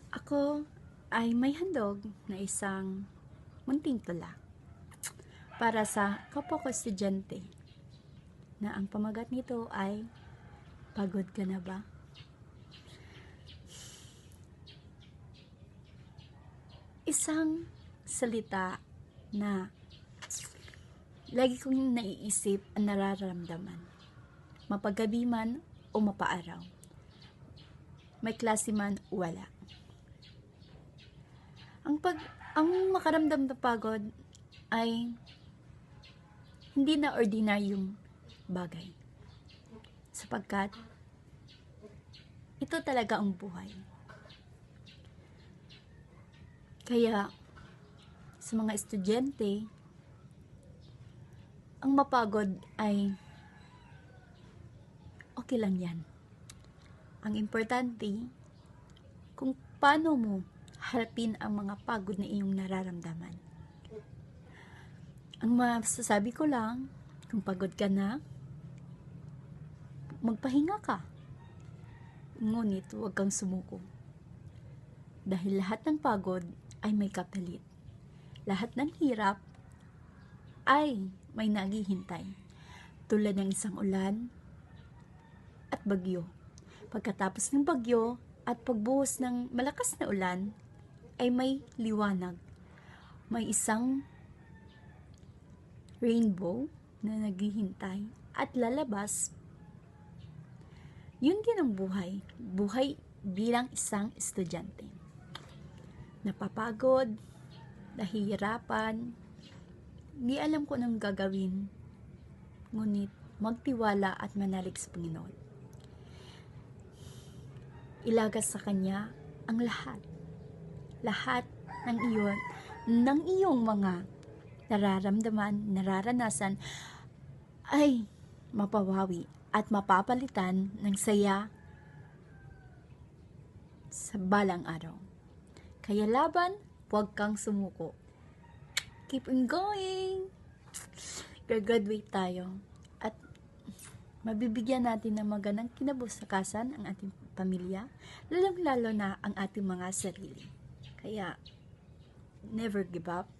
Ako ay may handog na isang munting tula para sa kapwa ko estudyante na ang pamagat nito ay pagod ka na ba? Isang salita na lagi kong naiisip ang nararamdaman, mapagabi man o mapaaraw, may klase man o wala. Ang makaramdam ng pagod ay hindi na ordinaryong bagay, sapagkat ito talaga ang buhay. Kaya sa mga estudyante, ang mapagod ay okay lang yan. Ang importante, kung paano mo harapin ang mga pagod na iyong nararamdaman. Ang masasabi ko lang, kung pagod ka na, magpahinga ka. Ngunit huwag kang sumuko. Dahil lahat ng pagod ay may kapalit. Lahat ng hirap ay may naghihintay. Tulad ng isang ulan at bagyo. Pagkatapos ng bagyo at pagbuhos ng malakas na ulan, ay may liwanag. May isang rainbow na naghihintay at lalabas. Yun din ang buhay. Buhay bilang isang estudyante. Napapagod, nahihirapan, di alam ko anong gagawin. Ngunit magtiwala at manalig sa Panginoon. Ilagas sa Kanya ang lahat. Lahat ng iyong mga nararamdaman, nararanasan ay mapawawi at mapapalitan ng saya sa balang araw. Kaya laban, huwag kang sumuko. Keep on going! Graduate tayo at mabibigyan natin ng magandang kinabusakasan ang ating pamilya, lalong-lalo na ang ating mga sarili. Kaya, never give up.